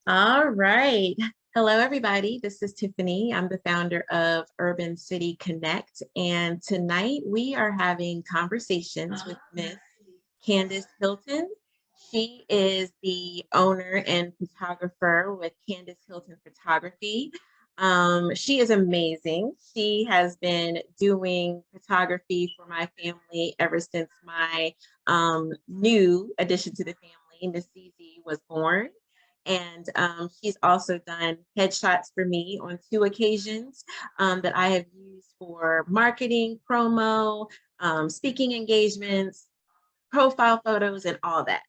All right. Hello, everybody. This is Tiffany. I'm the founder of Urban City Connect. And tonight we are having conversations with Miss Candace Hylton. She is the owner and photographer with Candace Hylton Photography. She is amazing. She has been doing photography for my family ever since my new addition to the family, Miss Zizi, was born. And she's also done headshots for me on 2 occasions that I have used for marketing, promo, speaking engagements, profile photos, and all that.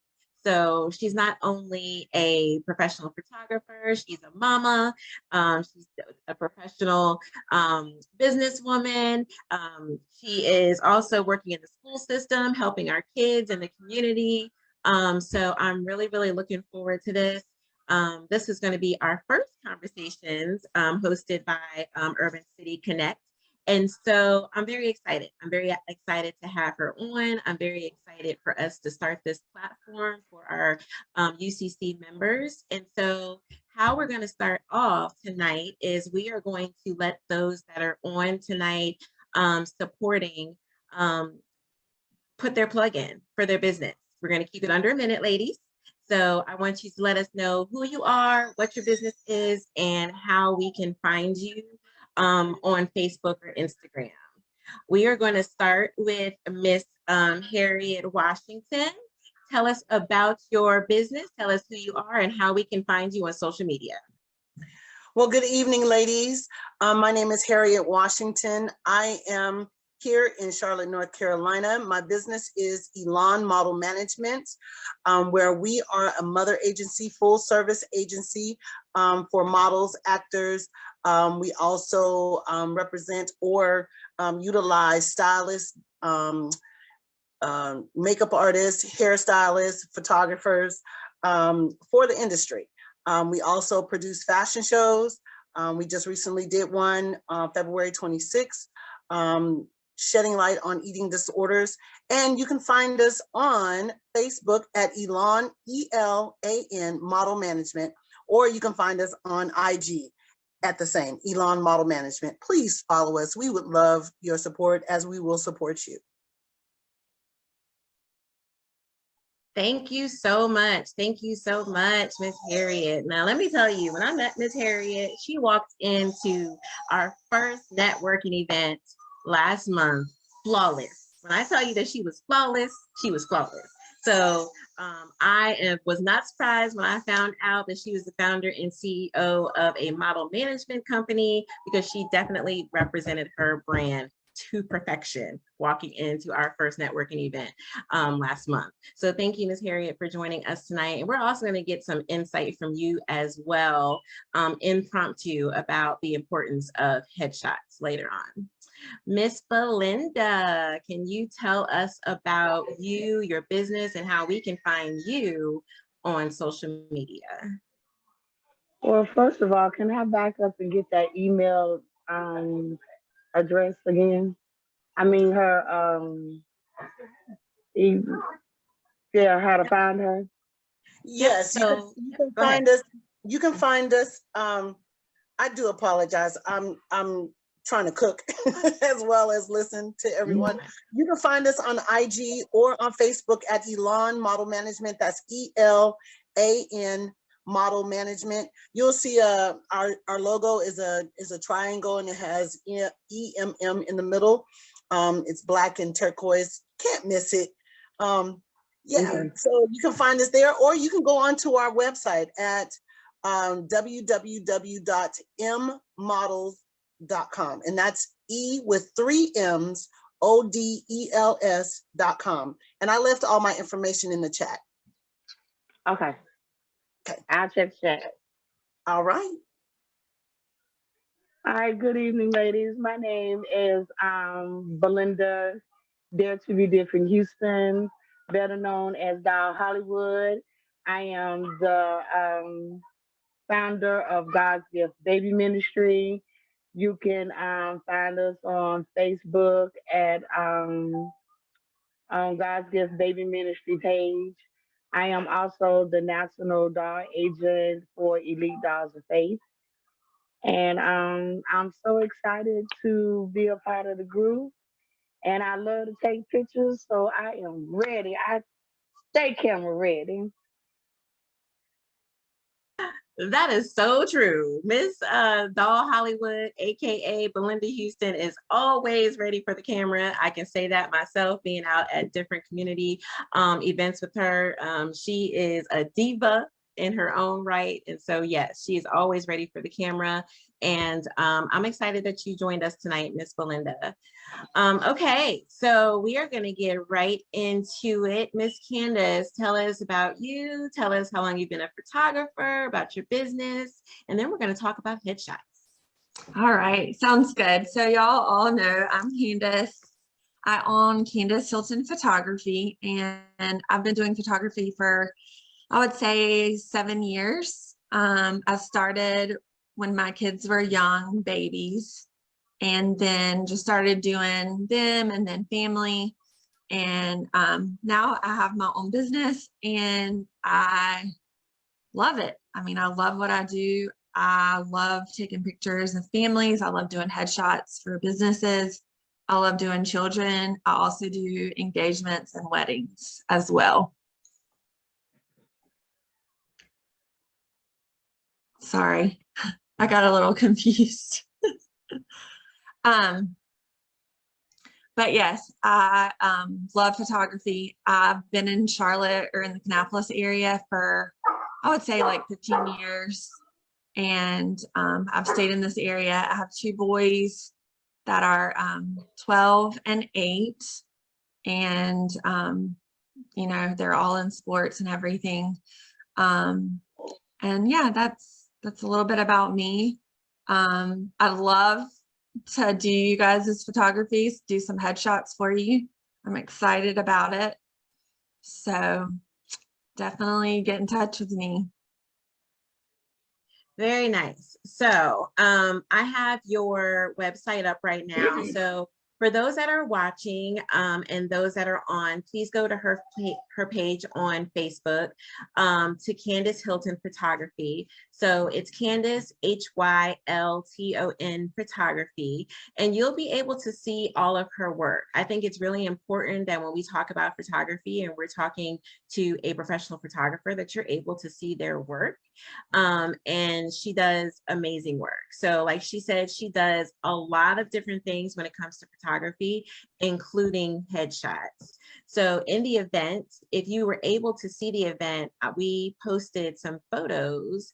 So she's not only a professional photographer, she's a mama, she's a professional businesswoman. She is also working in the school system, helping our kids and the community. So I'm really, really looking forward to this. This is going to be our first conversations hosted by Urban City Connect. And so I'm very excited. I'm very excited to have her on. I'm very excited for us to start this platform for our UCC members. And so how we're going to start off tonight is we are going to let those that are on tonight supporting put their plug in for their business. We're going to keep it under a minute, ladies. So I want you to let us know who you are, what your business is, and how we can find you on Facebook or Instagram. We are going to start with Miss Harriet Washington. Tell us about your business. Tell us who you are and how we can find you on social media. Well, good evening, ladies. My name is Harriet Washington. I am here in Charlotte, North Carolina. My business is Elon Model Management, where we are a mother agency, full service agency for models, actors. We also represent or utilize stylists, makeup artists, hairstylists, photographers for the industry. We also produce fashion shows. We just recently did one February 26th, shedding light on eating disorders. And you can find us on Facebook at Elon, E-L-A-N, Model Management, or you can find us on IG at the same, Elon Model Management. Please follow us. We would love your support, as we will support you. Thank you so much. Thank you so much, Miss Harriet. Now, let me tell you, when I met Miss Harriet, she walked into our first networking event last month, flawless. When I tell you that she was flawless, she was flawless. So was not surprised when I found out that she was the founder and CEO of a model management company, because she definitely represented her brand to perfection walking into our first networking event last month. So thank you, Ms. Harriet, for joining us tonight. And we're also going to get some insight from you as well, impromptu, about the importance of headshots later on. Miss Belinda, can you tell us about you, your business, and how we can find you on social media? Well, first of all, can I back up and get that email address again? I mean her yeah, how to find her. Yes, so you can find us. You can find us. I do apologize. I'm trying to cook as well as listen to everyone. You can find us on IG or on Facebook at Elon Model Management. That's E-L-A-N Model Management. You'll see our logo is a triangle, and it has E-M-M in the middle. It's black and turquoise. Can't miss it. So you can find us there, or you can go onto our website at www.mmodels.com, and that's E with 3 M's, ODELS.com. And I left all my information in the chat. Okay. I'll check chat. All right. All right, good evening, ladies. My name is Belinda, Dare to Be Different Houston, better known as Doll Hollywood. I am the founder of God's Gift Baby Ministry. You can find us on Facebook at God's Gift Baby Ministry page. I am also the national doll agent for Elite Dolls of Faith. And I'm so excited to be a part of the group. And I love to take pictures, so I am ready. I stay camera ready. That is so true. Miss Doll Hollywood, aka Belinda Houston, is always ready for the camera. I can say that myself, being out at different community events with her. She is a diva in her own right. And so, yes, she is always ready for the camera. And I'm excited that you joined us tonight, Miss Belinda. Okay, so we are going to get right into it. Miss Candace, tell us about you. Tell us how long you've been a photographer, about your business, and then we're going to talk about headshots. All right, sounds good. So y'all all know I'm Candace. I own Candace Hylton Photography, and I've been doing photography for, I would say, 7 years. I started when my kids were young babies, and then just started doing them and then family. And now I have my own business and I love it. I mean, I love what I do. I love taking pictures of families. I love doing headshots for businesses. I love doing children. I also do engagements and weddings as well. Sorry, I got a little confused. But yes, I love photography. I've been in Charlotte or in the Kannapolis area for, I would say, like 15 years. And I've stayed in this area. I have 2 boys that are 12 and 8. And, you know, they're all in sports and everything. And yeah, that's a little bit about me. I love to do you guys' photographies, do some headshots for you. I'm excited about it. So definitely get in touch with me. Very nice. So I have your website up right now. So for those that are watching and those that are on, please go to her page on Facebook, to Candace Hylton Photography. So it's Candace, Hylton Photography, and you'll be able to see all of her work. I think it's really important that when we talk about photography and we're talking to a professional photographer, that you're able to see their work. And she does amazing work. So like she said, she does a lot of different things when it comes to photography, including headshots. So in the event, if you were able to see the event, we posted some photos,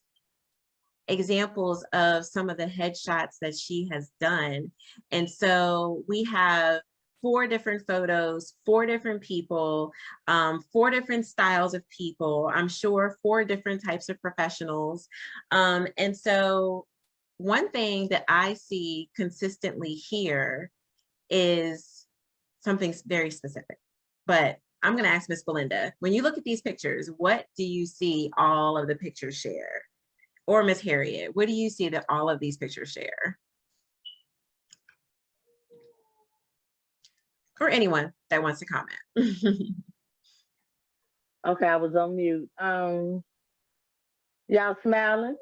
examples of some of the headshots that she has done. And so we have 4 different photos, 4 different people, 4 different styles of people, I'm sure 4 different types of professionals. And so one thing that I see consistently here is something very specific, but I'm going to ask Miss Belinda, when you look at these pictures, what do you see all of the pictures share? Or Miss Harriet, what do you see that all of these pictures share? Or anyone that wants to comment. Okay, I was on mute. Y'all smiling?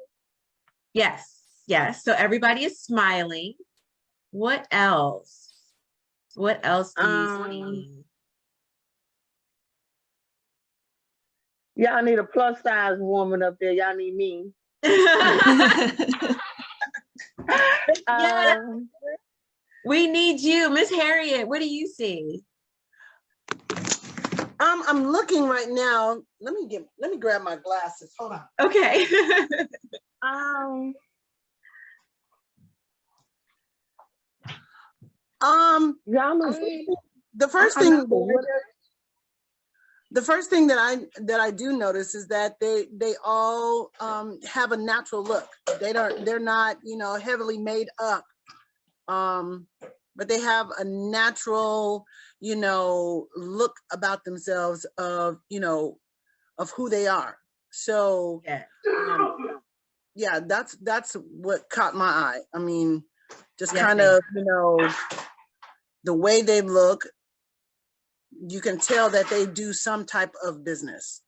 Yes, yes. So everybody is smiling. What else? What else do you see? Y'all need a plus size woman up there. Y'all need me. Yeah, we need you. Miss Harriet, what do you see? I'm looking right now. Let me grab my glasses. Hold on. Okay. Y'all look. The first thing that I do notice is that they all have a natural look. They're not, you know, heavily made up, but they have a natural, you know, look about themselves of, you know, of who they are. So yeah, that's what caught my eye. I mean, just kind of, you know, the way they look, you can tell that they do some type of business.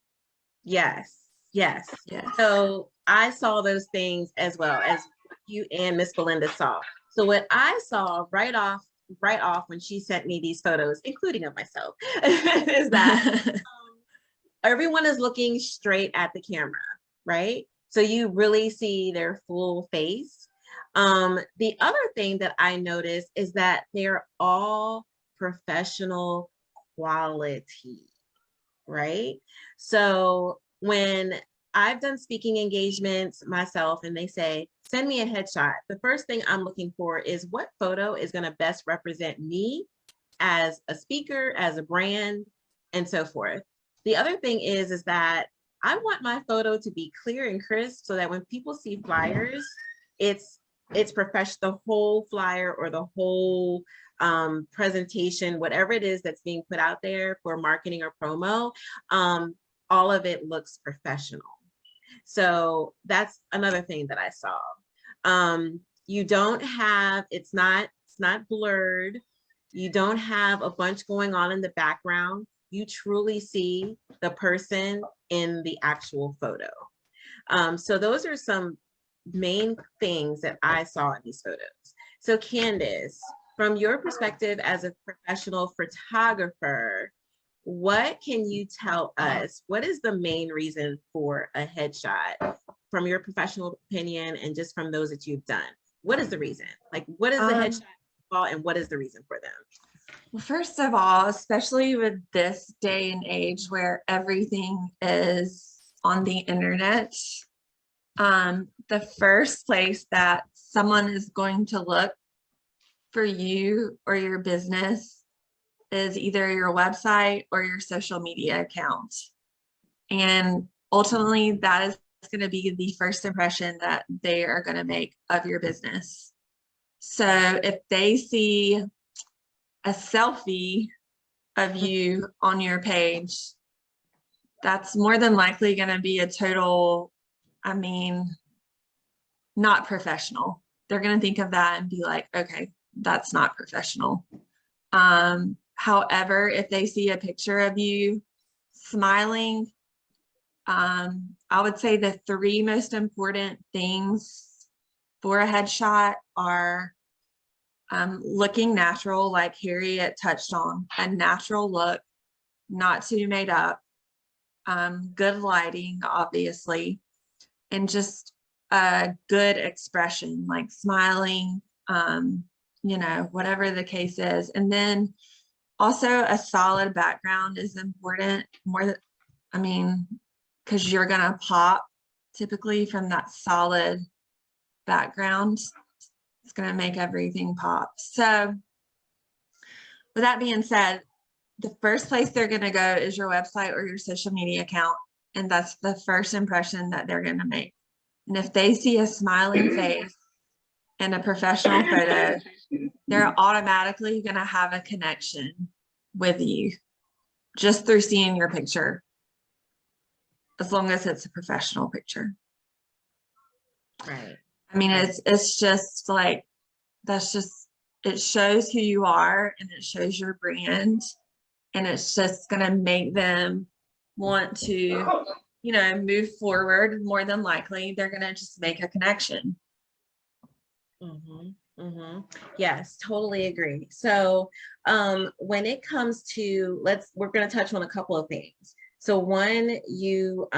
Yes, yes. Yes. So I saw those things as well as you and Miss Belinda saw. So what I saw right off when she sent me these photos, including of myself, is that everyone is looking straight at the camera, right? So you really see their full face. The other thing that I noticed is that they're all professional quality, right? So when I've done speaking engagements myself and they say, send me a headshot, the first thing I'm looking for is what photo is going to best represent me as a speaker, as a brand, and so forth. The other thing is that I want my photo to be clear and crisp so that when people see flyers, it's professional, the whole flyer or the whole presentation, whatever it is that's being put out there for marketing or promo, all of it looks professional. So that's another thing that I saw. You don't have, it's not blurred. You don't have a bunch going on in the background. You truly see the person in the actual photo. So those are some main things that I saw in these photos. So Candace, from your perspective as a professional photographer, what can you tell us? What is the main reason for a headshot from your professional opinion and just from those that you've done? What is the reason? Like, what is the headshot and what is the reason for them? Well, first of all, especially with this day and age where everything is on the internet, the first place that someone is going to look for you or your business is either your website or your social media account. And ultimately, that is going to be the first impression that they are going to make of your business. So if they see a selfie of you on your page, that's more than likely going to be a total, not professional. They're going to think of that and be like, okay, that's not professional. However, if they see a picture of you smiling, I would say the three most important things for a headshot are looking natural, like Harriet touched on, a natural look, not too made up, good lighting, obviously, and just a good expression, like smiling, whatever the case is. And then also a solid background is important, because you're gonna pop typically from that solid background. It's gonna make everything pop. So with that being said, the first place they're gonna go is your website or your social media account. And that's the first impression that they're gonna make. And if they see a smiling face and a professional photo, they're automatically gonna have a connection with you just through seeing your picture, as long as it's a professional picture. Right. It's just like, it shows who you are and it shows your brand, and it's just going to make them want to, move forward. More than likely, they're going to just make a connection. Mm-hmm, mm-hmm. Yes, totally agree. So when it comes to, we're going to touch on a couple of things. So one, you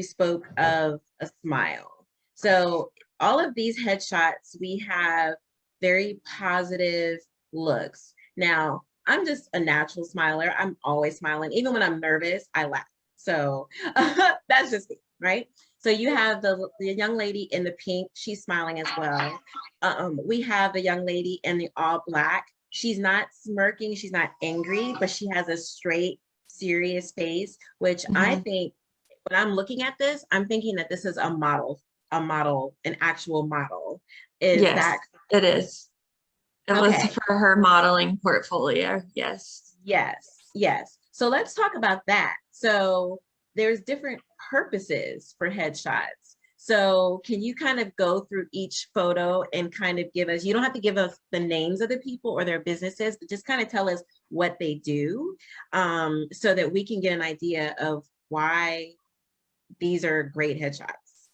spoke of a smile. So all of these headshots, we have very positive looks. Now, I'm just a natural smiler. I'm always smiling. Even when I'm nervous, I laugh. So that's just me, right? So you have the young lady in the pink. She's smiling as well. We have the young lady in the all black. She's not smirking. She's not angry, but she has a straight, serious face, which I think when I'm looking at this, I'm thinking that this is a model, an actual model. Yes, it is. It was for her modeling portfolio. Yes. Yes. So let's talk about that. So there's different purposes for headshots. So can you kind of go through each photo and kind of give us, you don't have to give us the names of the people or their businesses, but just kind of tell us what they do, so that we can get an idea of why these are great headshots?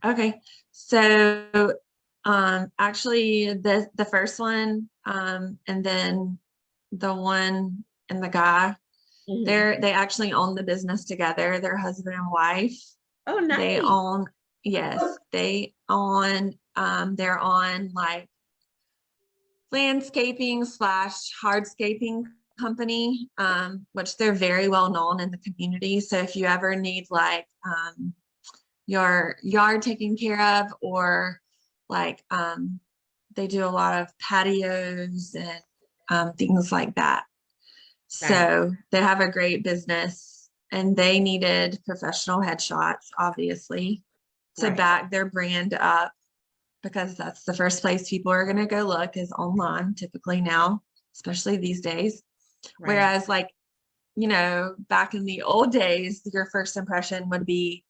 Okay. So actually the first one, and then the one and the guy, they actually own the business together. They're husband and wife. Oh, nice. They own, yes, they own, they're on like landscaping / hardscaping company, which they're very well known in the community. So if you ever need like your yard taken care of, or like they do a lot of patios and things like that. So they have a great business, and they needed professional headshots, obviously, to back their brand up, because that's the first place people are going to go look is online typically now, especially these days. Whereas like, you know, back in the old days, your first impression would be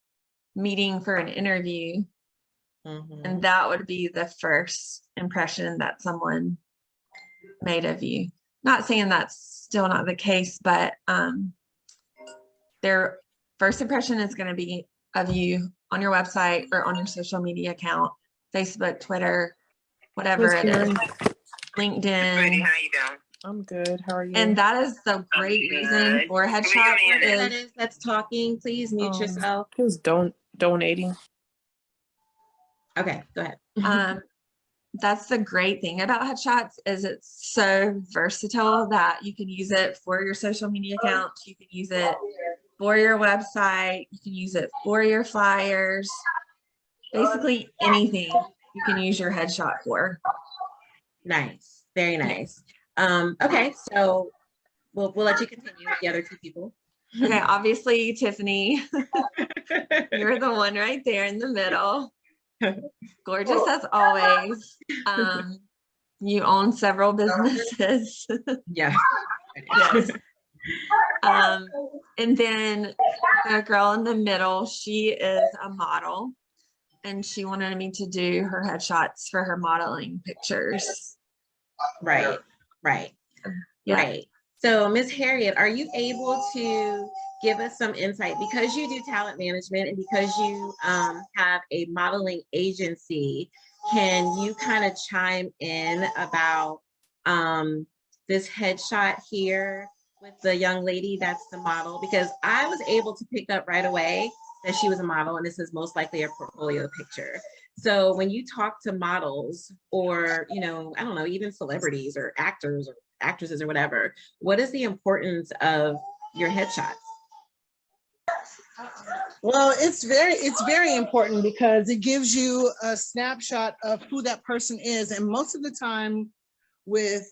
meeting for an interview. And that would be the first impression that someone made of you. Not saying that's still not the case, but their first impression is going to be of you on your website or on your social media account, Facebook, Twitter, whatever it is, LinkedIn. How you doing? I'm good. How are you? And that is the great reason for headshot is that's talking. Please mute yourself. Who's donating? Okay, go ahead. That's the great thing about headshots is it's so versatile that you can use it for your social media accounts. You can use it for your website. You can use it for your flyers. Basically anything you can use your headshot for. Nice. Very nice. Okay, so we'll let you continue with the other two people. Okay, obviously, Tiffany, you're the one right there in the middle. Gorgeous as always. You own several businesses. Yeah. Yes. And then the girl in the middle, she is a model, and she wanted me to do her headshots for her modeling pictures. Right. Yeah. Right. So, Miss Harriet, are you able to give us some insight, because you do talent management and because you have a modeling agency? Can you kind of chime in about this headshot here with the young lady that's the model? Because I was able to pick up right away that she was a model, and this is most likely a portfolio picture. So when you talk to models, or, you know, I don't know, even celebrities or actors or actresses or whatever, what is the importance of your headshots? Well, it's very important because it gives you a snapshot of who that person is. And most of the time with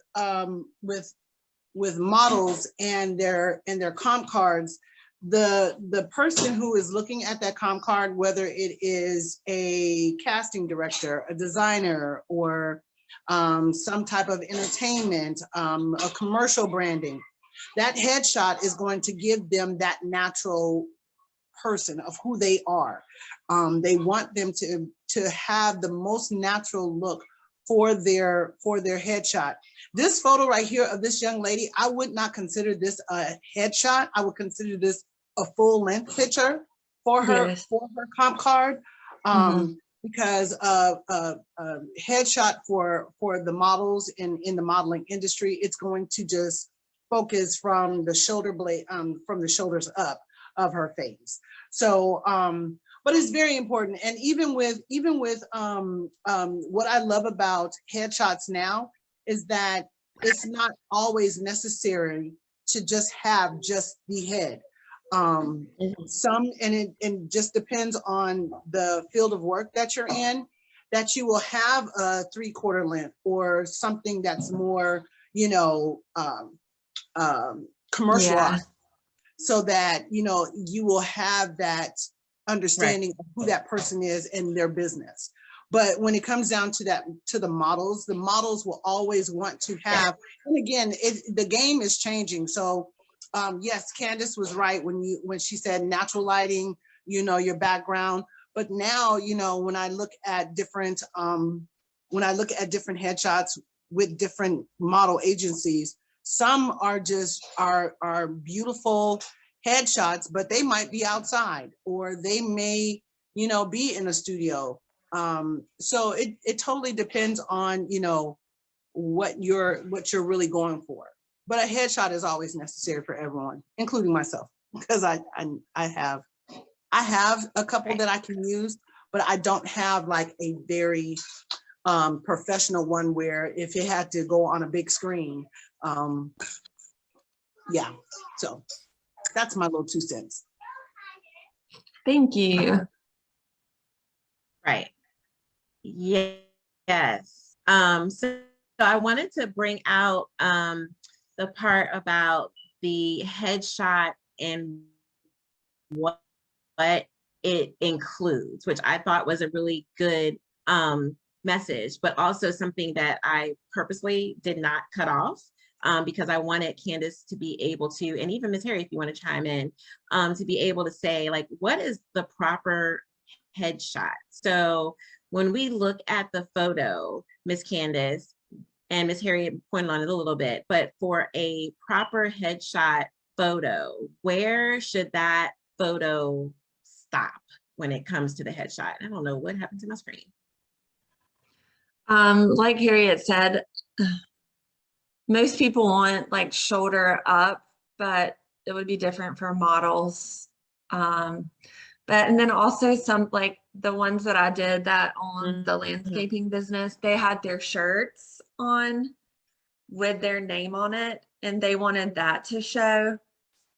models and their comp cards, the person who is looking at that comp card, whether it is a casting director, a designer, or some type of entertainment, a commercial branding, that headshot is going to give them that natural person of who they are. They want them to have the most natural look for their headshot. This photo right here of this young lady, I would not consider this a headshot. I would consider this a full length picture for her, Yes. for her comp card. Because headshot for the models in the modeling industry, it's going to just focus from the shoulder blade, from the shoulders up of her face. So, but it's very important. And even with what I love about headshots now is that it's not always necessary to just have just the head. It just depends on the field of work that you're in, that you will have a 3/4 length or something that's more, commercialized, so that, you will have that understanding of who that person is in their business. But when it comes down to the models will always want to have, and again, the game is changing. So yes, Candace was right when she said natural lighting, your background. But now, when I look at different headshots with different model agencies, some are just are beautiful headshots, but they might be outside, or they may, you know, be in a studio. So it totally depends on, you know, what you're really going for. But a headshot is always necessary for everyone, including myself, because I have a couple that I can use, but I don't have like a very professional one where if it had to go on a big screen. Yeah, so that's my little 2 cents. Thank you. Right. Yes. So I wanted to bring out the part about the headshot and what it includes, which I thought was a really good message, but also something that I purposely did not cut off because I wanted Candace to be able to, and even Ms. Harry, if you want to chime in, to be able to say, like, what is the proper headshot? So when we look at the photo, Ms. Candace and Ms. Harriet pointed on it a little bit, but for a proper headshot photo, where should that photo stop when it comes to the headshot? I don't know what happened to my screen. Like Harriet said, most people want like shoulder up, but it would be different for models. And then also some, like the ones that I did that on the landscaping business, they had their shirts on with their name on it, and they wanted that to show.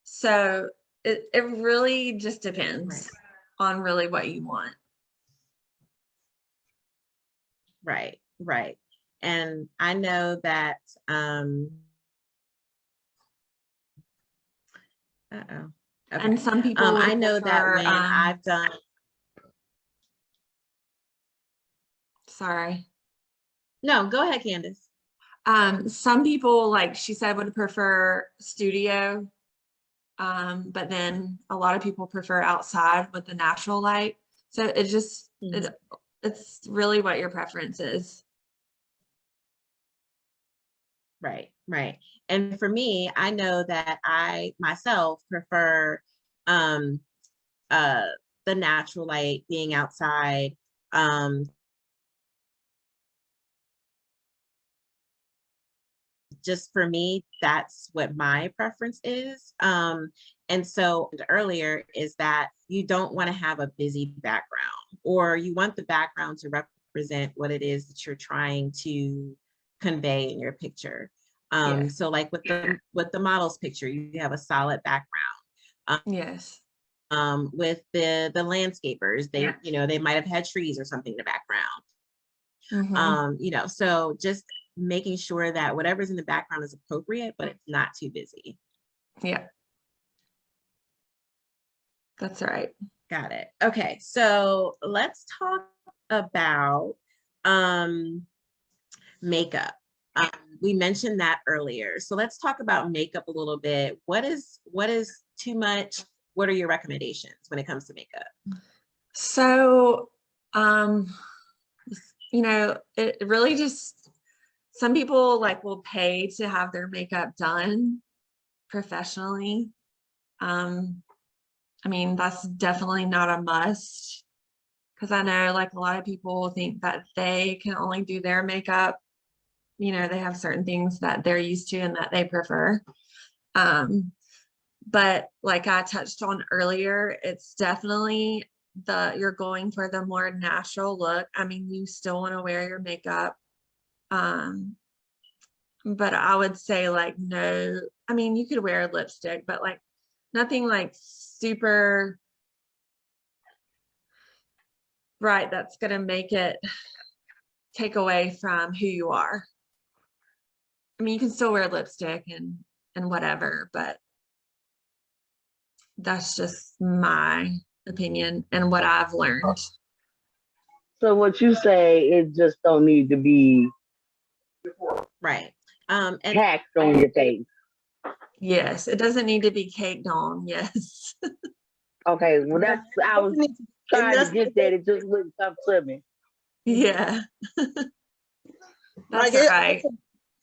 So it really just depends on really what you want. Right. And I know that, uh-oh. Okay. And some people I know that when I've done. Sorry. No, go ahead, Candace. Some people, like she said, would prefer studio, but then a lot of people prefer outside with the natural light. So it just, it's really what your preference is. Right. And for me, I know that I myself prefer the natural light, being outside. Just for me, that's what my preference is. And so earlier is that you don't want to have a busy background, or you want the background to represent what it is that you're trying to convey in your picture. So like with the model's picture, you have a solid background. Yes. With the landscapers, they might have had trees or something in the background. So just making sure that whatever's in the background is appropriate, but it's not too busy. Yeah. That's right. Got it. Okay, so let's talk about makeup. We mentioned that earlier. So let's talk about makeup a little bit. What is too much? What are your recommendations when it comes to makeup? So, it really just, some people like will pay to have their makeup done professionally. I mean, that's definitely not a must, because I know like a lot of people think that they can only do their makeup. They have certain things that they're used to and that they prefer. But like I touched on earlier, it's definitely you're going for the more natural look. I mean, you still want to wear your makeup. But I would say like, no, I mean, you could wear a lipstick, but like nothing like super bright that's going to make it take away from who you are. I mean, you can still wear lipstick and whatever, but that's just my opinion and what I've learned. So what you say, it just don't need to be right. And packed on your face. Yes, it doesn't need to be caked on. Yes. Okay, well I was trying to get that. It just wouldn't come to me. Yeah. That's like right.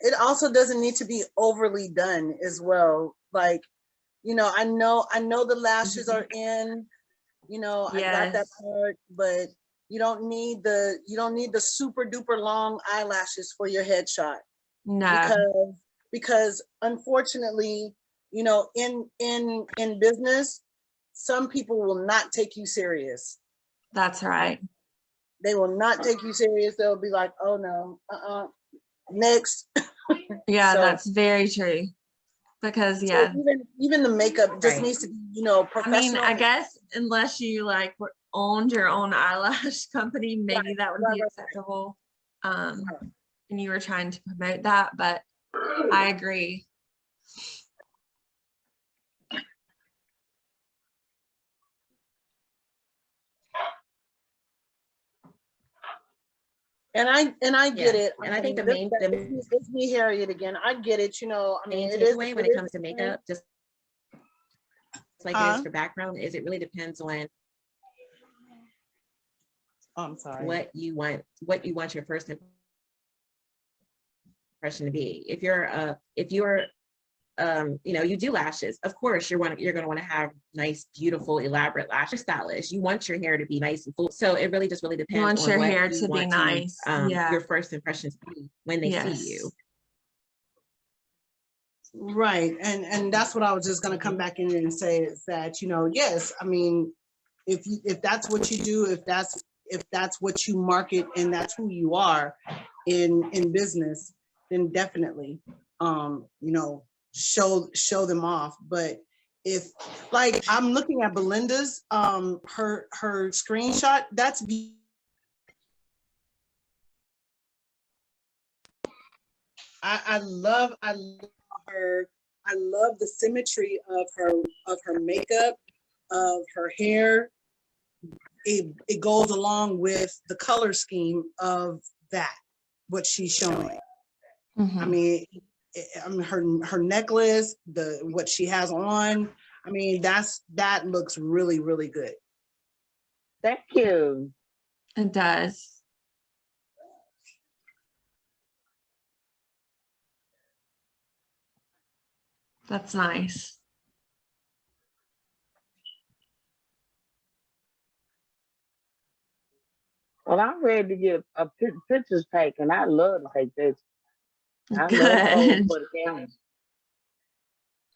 It also doesn't need to be overly done as well. Like I know the lashes are in, I got that Yes. part, but you don't need the super duper long eyelashes for your headshot No, because unfortunately, in business, some people will not take you serious. that's right. They will not take you serious. They'll be like, oh no, next. Yeah, So that's very true. Because so yeah, even the makeup just Right. needs to be, I mean, professional. I guess unless you like owned your own eyelash company, maybe that would be right. acceptable. And you were trying to promote that, but I agree. And I get Yeah. it. And I think the It's me, Harriet, again. I get it. I mean, main it is. takeaway when it comes to makeup, just like it is Huh? for background, is it really depends on Oh, I'm sorry. what you want your first impression to be. If you're you do lashes, of course you're going to want to have nice, beautiful, elaborate lashes. Stylish, you want your hair to be nice and full. So it really just really You depends want on your what hair you to be want nice. Yeah. your first impressions to be when they see Yes. you. Right. And that's what I was just going to come back in and say is that, yes, I mean, if that's what you do, if that's what you market and that's who you are in business, then definitely, show them off. But if, like, I'm looking at Belinda's, her screenshot, that's I love her. I love the symmetry of her makeup, of her hair. It goes along with the color scheme of that, what she's showing. I mean, her necklace, what she has on. I mean, that looks really, really good. Thank you. It does. That's nice. Well, I'm ready to get pictures taken. I love to take pictures. I love Good. for the camera.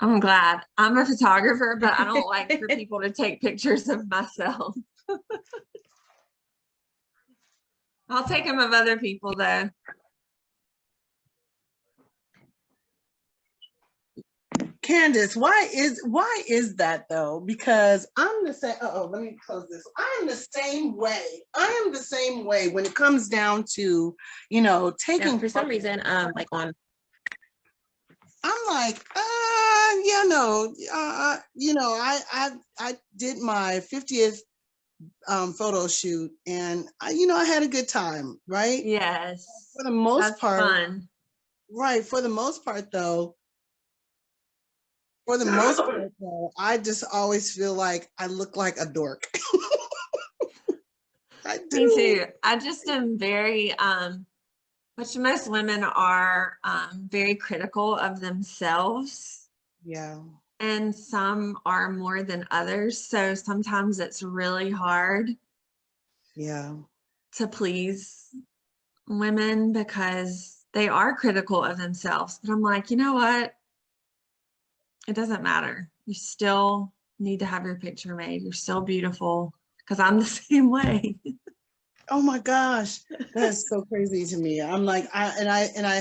I'm glad. I'm a photographer, but I don't like for people to take pictures of myself. I'll take them of other people though. Candace, why is that though? Because I'm the same. Let me close this. I am the same way. I am the same way when it comes down to, taking. Now, for some reason, like on. I'm like, I did my 50th photo shoot, and I had a good time, right? Yes. For the most part, fun. right? For the most part, though, I just always feel like I look like a dork. I do. Me too. I just am very, which most women are very critical of themselves. Yeah. And some are more than others. So sometimes it's really hard. Yeah. To please women because they are critical of themselves. But I'm like, you know what? It doesn't matter. You still need to have your picture made. You're still beautiful because I'm the same way. Oh my gosh, that's so crazy to me. I'm like, I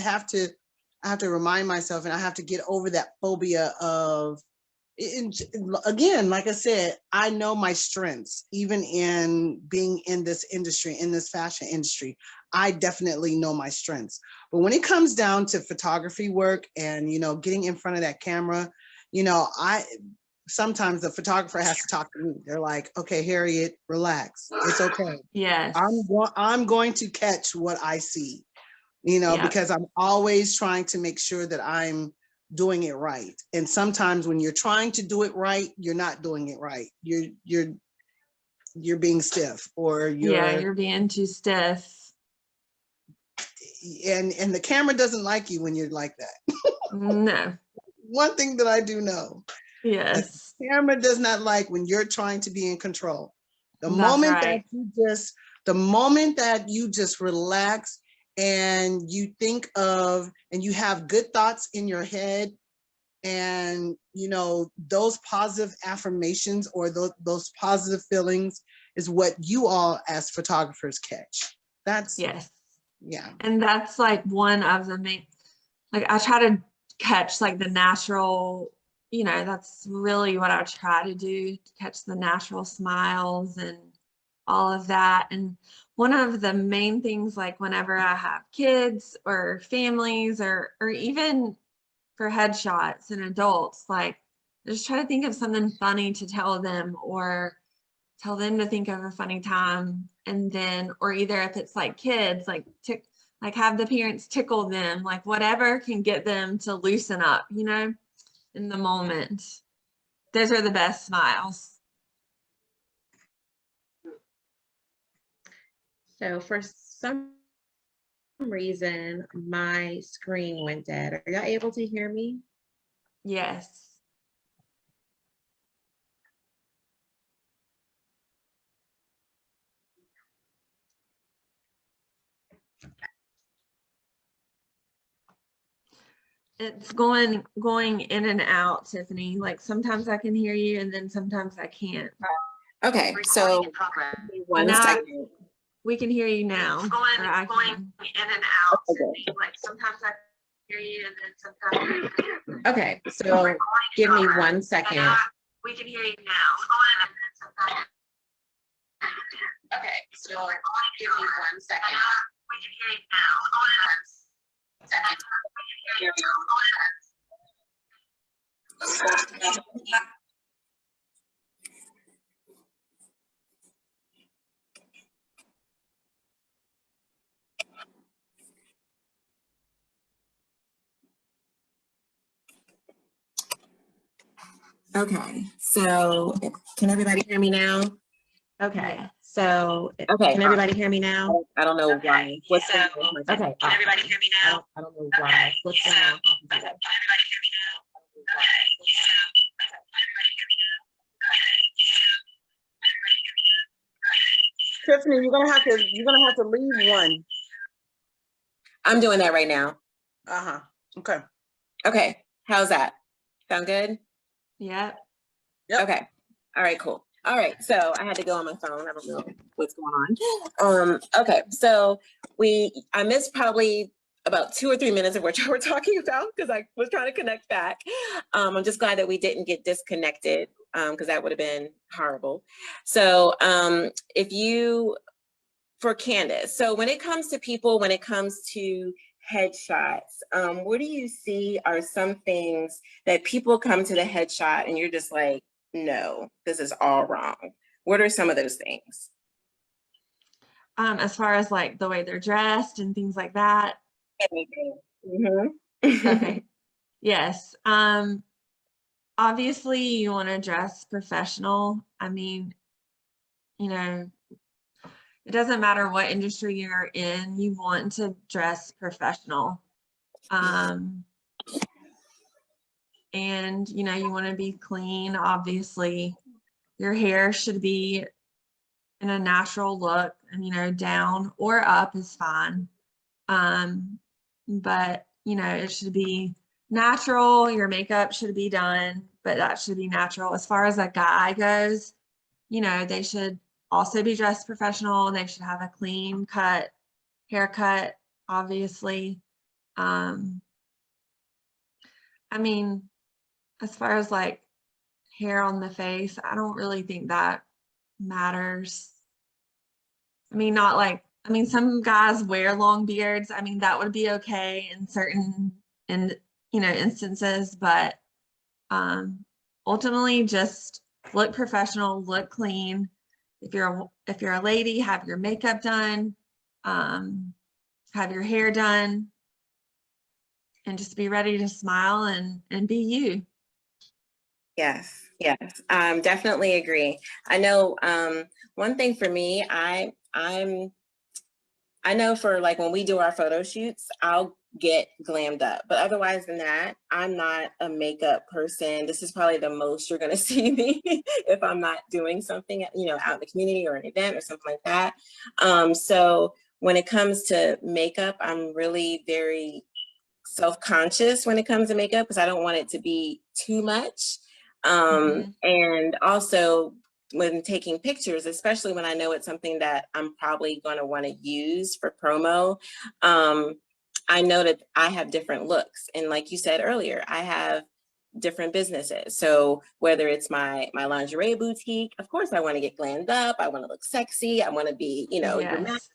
have to remind myself, and I have to get over that phobia of. Again, like I said, I know my strengths, even in being in this industry, in this fashion industry. I definitely know my strengths. But when it comes down to photography work and, getting in front of that camera, sometimes the photographer has to talk to me. They're like, okay, Harriet, relax. It's okay. Yes. I'm going to catch what I see, because I'm always trying to make sure that I'm doing it right. And sometimes when you're trying to do it right, you're not doing it right. You're being stiff, or you're being too stiff. And the camera doesn't like you when you're like that. No. One thing that I do know. Yes. Camera does not like when you're trying to be in control. The That's moment right. that you just relax and you think of and you have good thoughts in your head, and you know those positive affirmations or those positive feelings is what you all as photographers catch. That's Yes. yeah. And that's like one of the main, like I try to catch like the natural, that's really what I try to do, to catch the natural smiles and all of that. And one of the main things, like whenever I have kids or families or even for headshots and adults, like just try to think of something funny to tell them or tell them to think of a funny time. And then, or either if it's like kids, like have the parents tickle them, like whatever can get them to loosen up, in the moment. Those are the best smiles. So for some reason, my screen went dead. Are y'all able to hear me? Yes. It's going in and out, Tiffany. Like sometimes I can hear you and then sometimes I can't. Okay, so one Now second. we can hear you now. Or I can. In and out. Okay. Like sometimes I hear you and then sometimes I can't. Okay, so give me 1 second. We can hear you now. Okay, so give me 1 second. We can hear you now. Okay, so can everybody hear me now? Okay, so Okay. can everybody hear me now? I don't know why. What's going on with my phone? Okay. Can everybody hear me now? I don't know why. What's going on? Tiffany, you're gonna have to leave one. I'm doing that right now. Okay. Okay, how's that? Sound good? Yep. Yep. Okay. All right, cool. All right, so I had to go on my phone. I don't know what's going on. Okay, so I missed probably about 2 or 3 minutes of what you were talking about because I was trying to connect back. I'm just glad that we didn't get disconnected because that would have been horrible. So for Candace, so when it comes to people, when it comes to headshots, what do you see are some things that people come to the headshot and you're just like, no, this is all wrong? What are some of those things? As far as like the way they're dressed and things like that. Mm-hmm. Okay. Yes. Obviously you want to dress professional. I mean, it doesn't matter what industry you're in, you want to dress professional. And you want to be clean. Obviously your hair should be in a natural look, and down or up is fine. But it should be natural. Your makeup should be done, but that should be natural. As far as a guy goes, they should also be dressed professional. They should have a clean cut haircut, obviously. I mean, as far as like hair on the face, I don't really think that matters. I mean, some guys wear long beards. I mean, that would be okay in certain instances, but ultimately just look professional, look clean. If you're a lady, have your makeup done, have your hair done, and just be ready to smile and be you. Yes, definitely agree. I know one thing for me, I know for like when we do our photo shoots, I'll get glammed up. But otherwise than that, I'm not a makeup person. This is probably the most you're gonna see me if I'm not doing something, you know, out in the community or an event or something like that. So when it comes to makeup, I'm really very self-conscious when it comes to makeup because I don't want it to be too much. And also when taking pictures, especially when I know it's something that I'm probably going to want to use for promo, I know that I have different looks. And like you said earlier, I have different businesses. So whether it's my lingerie boutique, of course I want to get glammed up. I want to look sexy. I want to be, you know, dramatic. Yes.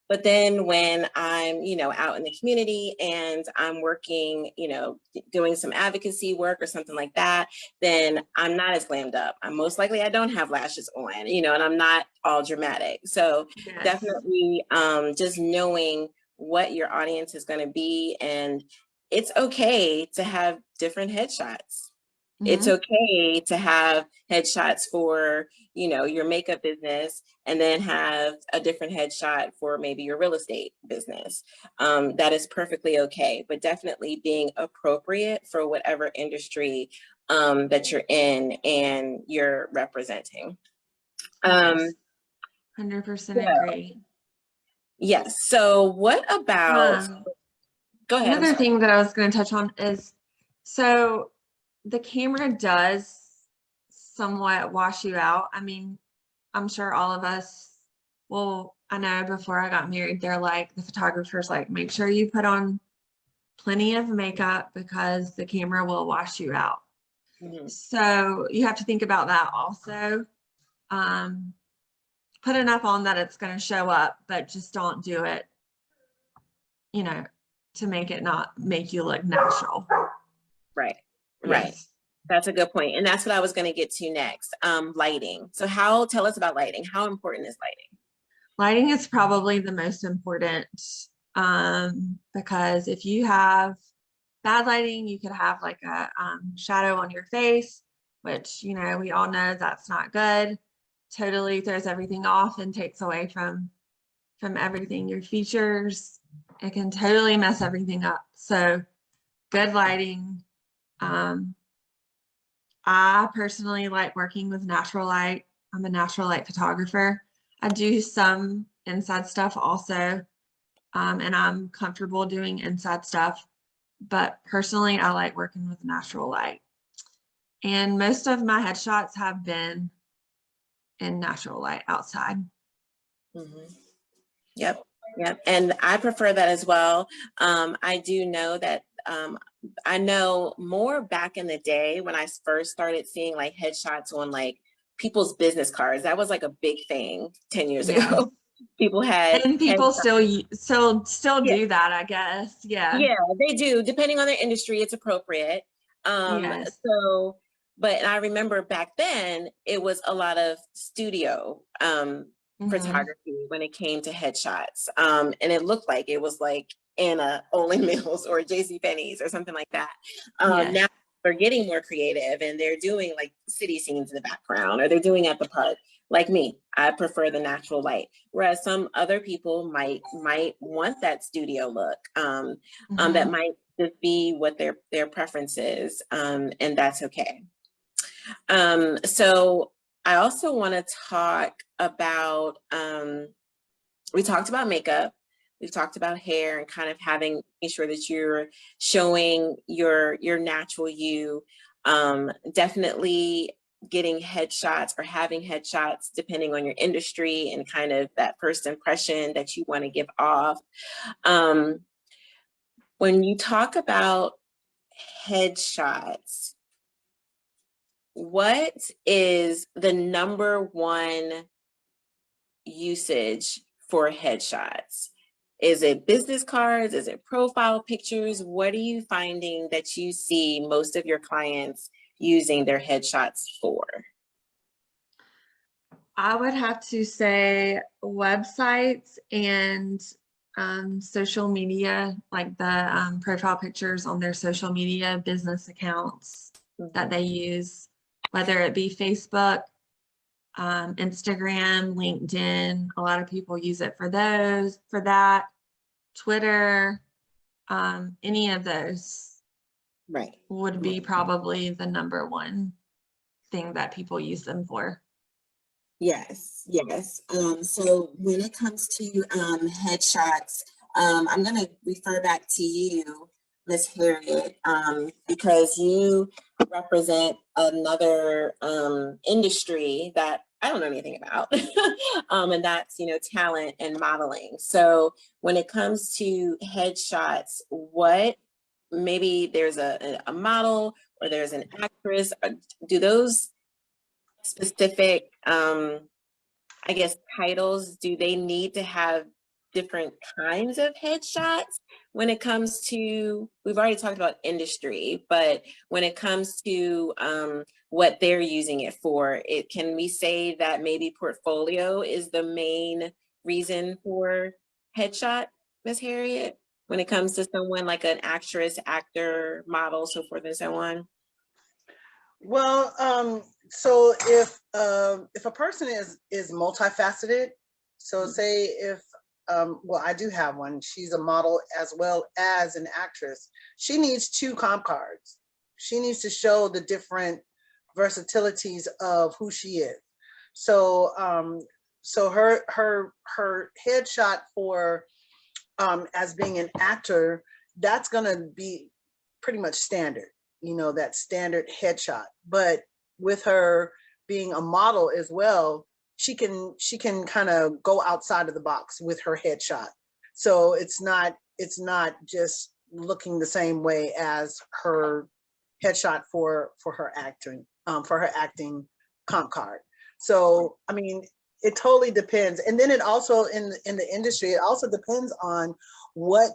But then when I'm, you know, out in the community and I'm working, you know, doing some advocacy work or something like that, then I'm not as glammed up. I'm most likely I don't have lashes on, you know, and I'm not all dramatic. So Yes. definitely just knowing what your audience is going to be, and it's okay to have different headshots. It's okay to have headshots for, you know, your makeup business and then have a different headshot for maybe your real estate business. That is perfectly okay, but definitely being appropriate for whatever industry that you're in and you're representing. 100% Yeah. agree. Yes. So what about, go ahead. I'm Another sorry. thing that I was going to touch on is, so the camera does somewhat wash you out. I mean, I'm sure all of us, well, I know before I got married, they're like, the photographer's like, make sure you put on plenty of makeup because the camera will wash you out. So you have to think about that also. Put enough on that it's going to show up, but just don't do it, you know, to make it not make you look natural. Right. Yes. That's a good point. And that's what I was going to get to next. Lighting. So tell us about lighting. How important is lighting? Lighting is probably the most important, because if you have bad lighting, you could have like a shadow on your face, which, you know, we all know that's not good. Totally throws everything off and takes away from everything, your features. It can totally mess everything up. So good lighting. I personally like working with natural light. I'm a natural light photographer. I do some inside stuff also, and I'm comfortable doing inside stuff. But personally, I like working with natural light. And most of my headshots have been in natural light outside. Yep. And I prefer that as well. I do know that I know more back in the day when I first started seeing like headshots on like people's business cards. That was like a big thing 10 years ago. People had, and people still Yeah. do that, I guess. Yeah. Yeah, they do. Depending on their industry, it's appropriate. Yes. So, but I remember back then it was a lot of studio photography when it came to headshots. And it looked like it was like in a Olin Mills or JC Penney's or something like that. Yes. Now they're getting more creative and they're doing like city scenes in the background, or they're doing at the park. Like me, I prefer the natural light, whereas some other people might want that studio look. That might just be what their preference is, and that's okay. So I also want to talk about, we talked about makeup, we've talked about hair and kind of making sure that you're showing your natural you. Definitely getting headshots or having headshots depending on your industry and kind of that first impression that you want to give off. When you talk about headshots, what is the number one usage for headshots? Is it business cards? Is it profile pictures? What are you finding that you see most of your clients using their headshots for? I would have to say websites and social media, like the profile pictures on their social media business accounts that they use, whether it be Facebook, Instagram, LinkedIn. A lot of people use it for that. Twitter. Any of those Right. would be probably the number one thing that people use them for. Yes, yes. So when it comes to headshots, I'm gonna refer back to you, Miss Harriet, because you represent another industry that I don't know anything about, and that's talent and modeling. So when it comes to headshots, what maybe there's a model or there's an actress, do those specific I guess titles, do they need to have different kinds of headshots when it comes to, we've already talked about industry, but when it comes to what they're using it for, can we say that maybe portfolio is the main reason for headshot, Miss Harriet, when it comes to someone like an actress, actor, model, so forth and so on? Well, so if a person is multifaceted, so say if well, I do have one. She's a model as well as an actress. She needs 2 comp cards. She needs to show the different versatilities of who she is. So so her headshot for as being an actor, that's gonna be pretty much standard, that standard headshot. But with her being a model as well, she can kind of go outside of the box with her headshot. So it's not just looking the same way as her headshot for her acting comp card. So I mean, it totally depends. And then it also in the industry, it also depends on what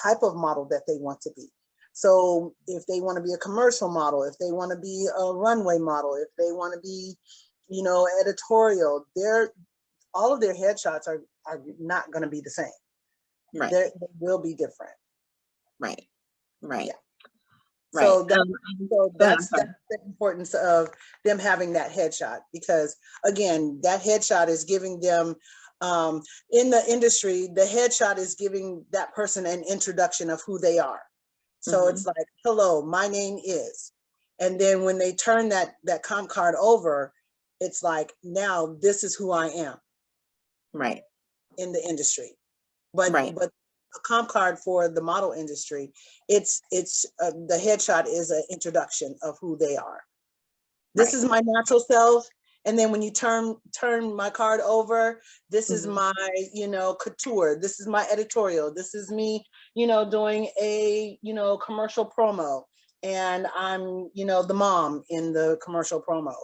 type of model that they want to be. So if they want to be a commercial model, if they want to be a runway model, if they want to be, editorial, all of their headshots are not going to be the same. Right. They will be different. Right. Right. Yeah. Right. So that's the importance of them having that headshot, because again, that headshot is giving them in the industry, the headshot is giving that person an introduction of who they are. So it's like, hello, my name is, and then when they turn that comp card over, it's like, now this is who I am. Right. In the industry. But right. But a comp card for the model industry, it's the headshot is an introduction of who they are. This is my natural self. And then when you turn my card over, this is my, couture. This is my editorial. This is me, doing a, commercial promo. And I'm, the mom in the commercial promo,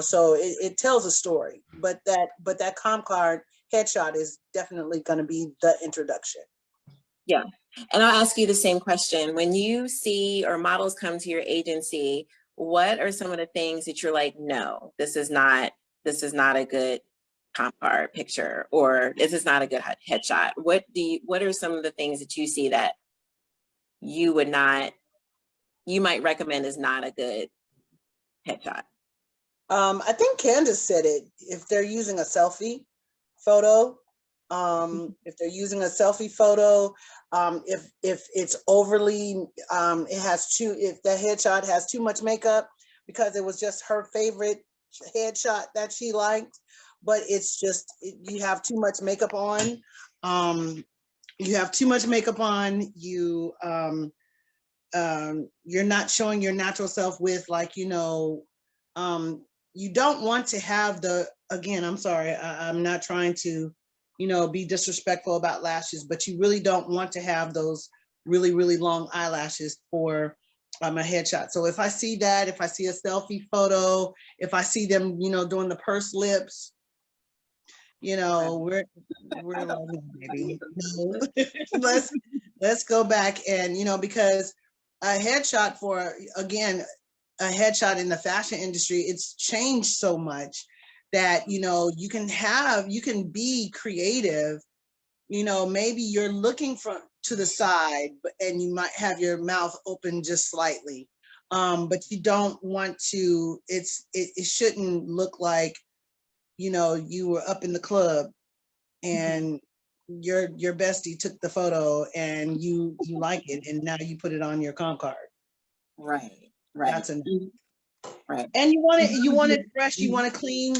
so it tells a story. But that comp card headshot is definitely going to be the introduction. Yeah. And I'll ask you the same question. When you see or models come to your agency, what are some of the things that you're like, no, this is not a good comp card picture, or this is not a good headshot? What are some of the things that you see that you might recommend is not a good headshot? I think Candace said it. If they're using a selfie photo, if it's overly, if the headshot has too much makeup because it was just her favorite headshot that she liked, but it's just, you have too much makeup on. You're not showing your natural self with, like, you don't want to have again, I'm sorry, I'm not trying to, be disrespectful about lashes, but you really don't want to have those really, really long eyelashes for a headshot. So if I see a selfie photo, if I see them, doing the pursed lips, we're like, baby, let's go back and, because a headshot a headshot in the fashion industry, it's changed so much that, you can be creative. Maybe you're looking to the side, and you might have your mouth open just slightly. But you don't want to, it shouldn't look like, you were up in the club and your bestie took the photo and you like it and now you put it on your comp card. Right. That's enough. Right. And you want it fresh, you want it clean,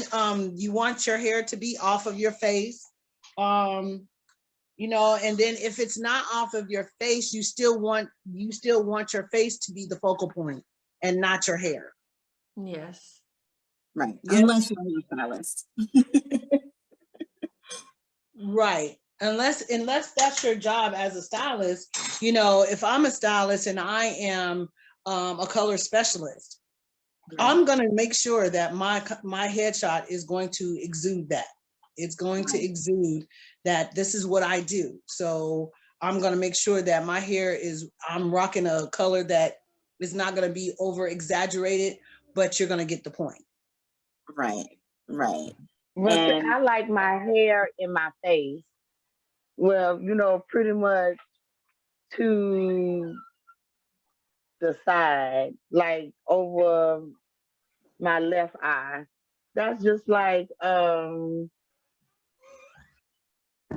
you want your hair to be off of your face. You know, and then if it's not off of your face, you still want your face to be the focal point and not your hair. Yes. Right. Yes. Unless you're a stylist. Right. Unless that's your job as a stylist. You know, if I'm a stylist and I am a color specialist, I'm going to make sure that my headshot is going to exude that. It's going to exude that this is what I do. So I'm going to make sure that my hair I'm rocking a color that is not going to be over exaggerated, but you're going to get the point. Right. Right. But And- I like my hair in my face. Well, you know, pretty much to the side, like over my left eye. That's just like the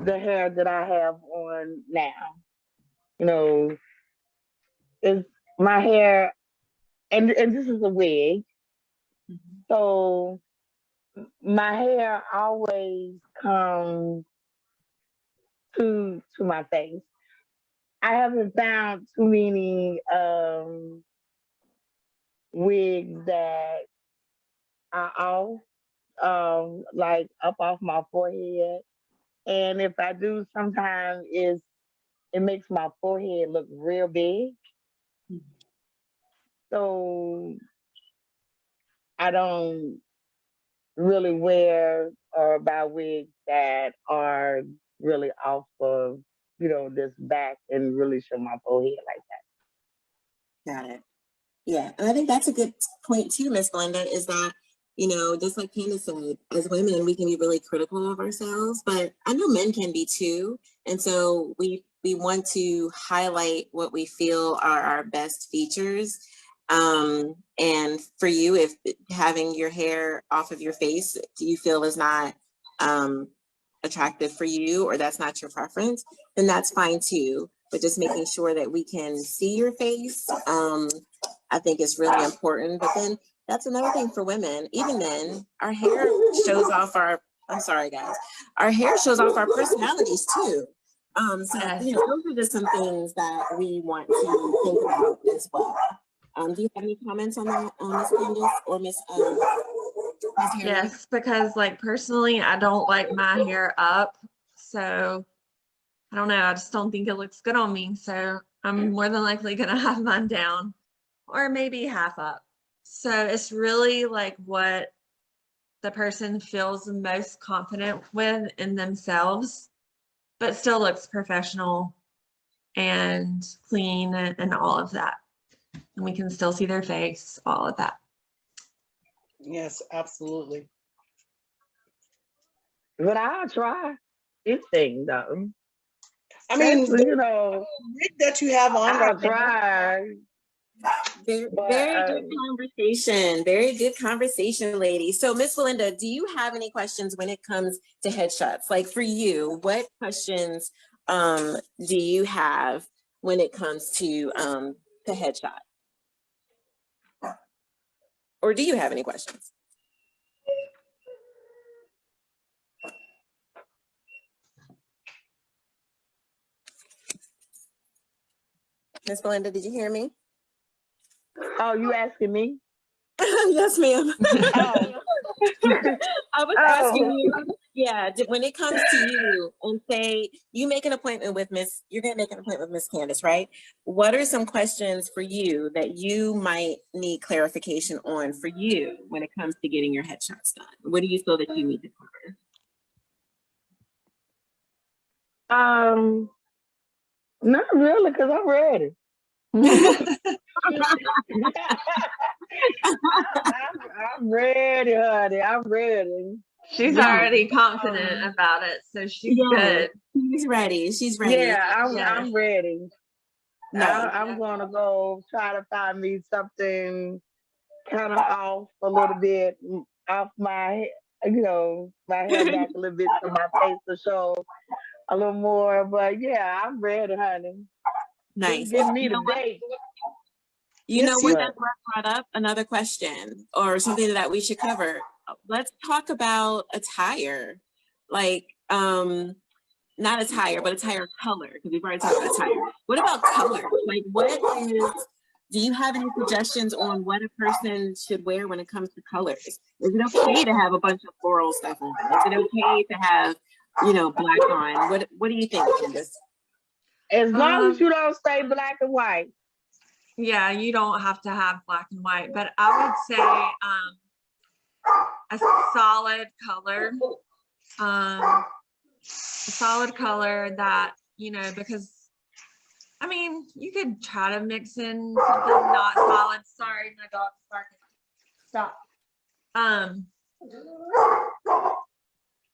hair that I have on now. You know, it's my hair, and this is a wig. So my hair always comes to my face. I haven't found too many wigs that are off, like up off my forehead. And if I do, sometimes it makes my forehead look real big. So I don't really wear or buy wigs that are really off of, you know, this back and really show my forehead like that. Got it. Yeah. And I think that's a good point too, Miss Belinda, is that, you know, just like Candace said, as women, we can be really critical of ourselves, but I know men can be too. And so we want to highlight what we feel are our best features. And for you, if having your hair off of your face, do you feel is not attractive for you, or that's not your preference, then that's fine too. But just making sure that we can see your face, I think is really important. But then that's another thing for women. Even then, our hair shows off I'm sorry guys, our hair shows off our personalities too. So you know, those are just some things that we want to think about as well. Do you have any comments on that, Miss Candace or Miss Harriet? Yes, because like personally, I don't like my hair up. So I don't know. I just don't think it looks good on me. So I'm more than likely going to have mine down or maybe half up. So it's really like what the person feels most confident with in themselves, but still looks professional and clean and all of that. And we can still see their face, all of that. Yes, absolutely. But I'll try anything though. I mean, Especially, you know, wig that you have on I'll right now, try. Very good conversation. Very good conversation, ladies. So, Miss Belinda, do you have any questions when it comes to headshots? Like for you, what questions do you have when it comes to headshot? Or do you have any questions? Miss Belinda, did you hear me? Oh, you asking me? Yes, ma'am. Oh. I was asking you, yeah, when it comes to you and say you make an appointment with you're going to make an appointment with Miss Candace, right? What are some questions for you that you might need clarification on for you when it comes to getting your headshots done? What do you feel that you need to cover? Not really, because I'm ready. I'm ready, honey. I'm ready. She's already confident about it, so she's good. She's ready. She's ready. Yeah, I'm ready. Nice. I'm gonna go try to find me something kind of off a little bit, off my, you know, my hair back a little bit to my face to show a little more. But yeah, I'm ready, honey. Nice. Just give me You the know what? date. You know what? But That brought up another question or something that we should cover. Let's talk about attire. Like, not attire, but attire color, because we've already talked about attire. What about color? Like, do you have any suggestions on what a person should wear when it comes to colors? Is it okay to have a bunch of floral stuff on? Is it okay to have, black on? What do you think, Candace? as long as you don't say black and white. Yeah, you don't have to have black and white, but I would say a solid color. A solid color that, because I mean, you could try to mix in something not solid. Sorry, my dog's barking. Stop.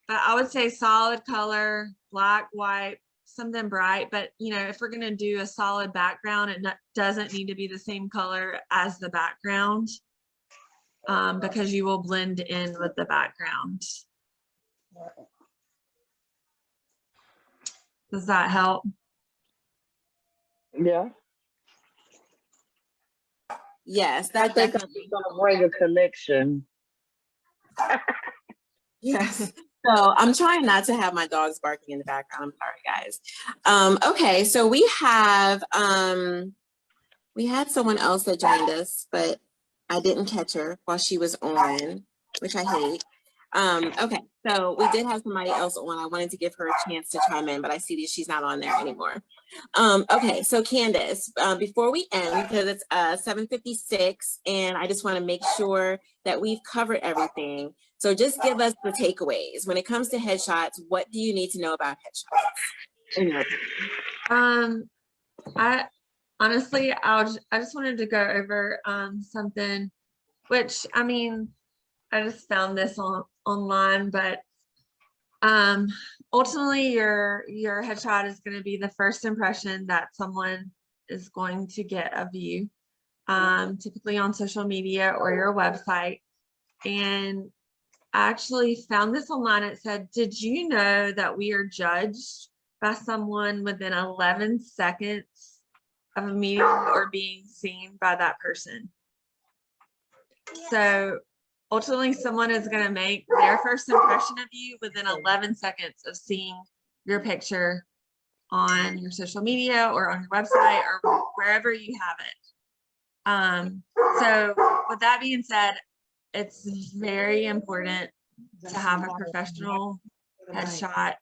But I would say solid color, black, white, something bright. But if we're gonna do a solid background, it doesn't need to be the same color as the background, because you will blend in with the background. Does that help? Yeah. Yes, I that think definitely. I'm gonna bring a collection. Yes. So I'm trying not to have my dogs barking in the background. I'm sorry, guys. Okay, so we had someone else that joined us, but I didn't catch her while she was on, which I hate. Okay, so we did have somebody else on. I wanted to give her a chance to chime in, but I see that she's not on there anymore. Okay, so Candace, before we end, because it's 7:56, and I just want to make sure that we've covered everything. So just give us the takeaways. When it comes to headshots, what do you need to know about headshots, in your opinion? I honestly, I just wanted to go over something, which I mean, I just found this online, but ultimately your headshot is going to be the first impression that someone is going to get of you, typically on social media or your website. And I actually found this online. It said, did you know that we are judged by someone within 11 seconds of a meeting or being seen by that person? So ultimately, someone is going to make their first impression of you within 11 seconds of seeing your picture on your social media or on your website or wherever you have it. So with that being said, it's very important to have a professional headshot.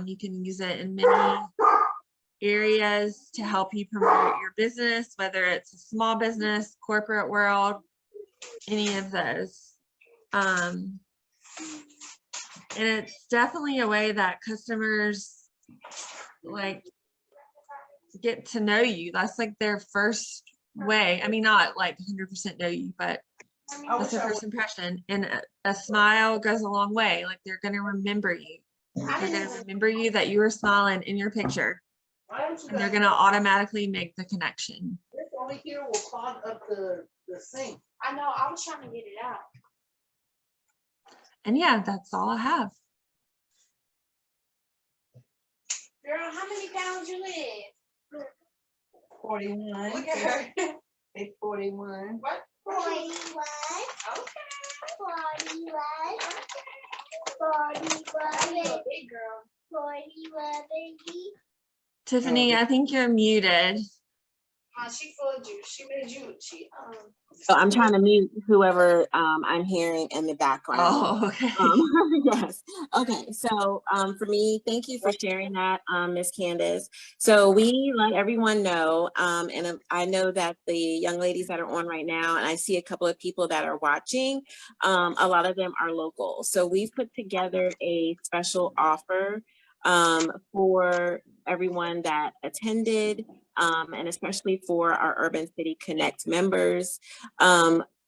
You can use it in many areas to help you promote your business, whether it's a small business, corporate world, any of those. And it's definitely a way that customers like get to know you. That's like their first way. I mean, not like 100% know you, but that's their first impression. And a smile goes a long way. Like they're going to remember you. They're going to remember you that you were smiling in your picture, and they're going to automatically make the connection. This over here will clog up the sink. I know, I was trying to get it out. And yeah, that's all I have. Girl, how many pounds you live? 41. Look at her. It's 41. What? 41. Okay. 41. 41. Big girl. 41, baby. Tiffany, I think you're muted. She fooled you. She made you. So I'm trying to mute whoever I'm hearing in the background. Oh, okay. Yes. Okay. So for me, thank you for sharing that, Ms. Candace. So we let everyone know, and I know that the young ladies that are on right now, and I see a couple of people that are watching, a lot of them are local. So we've put together a special offer for everyone that attended, and especially for our Urban City Connect members.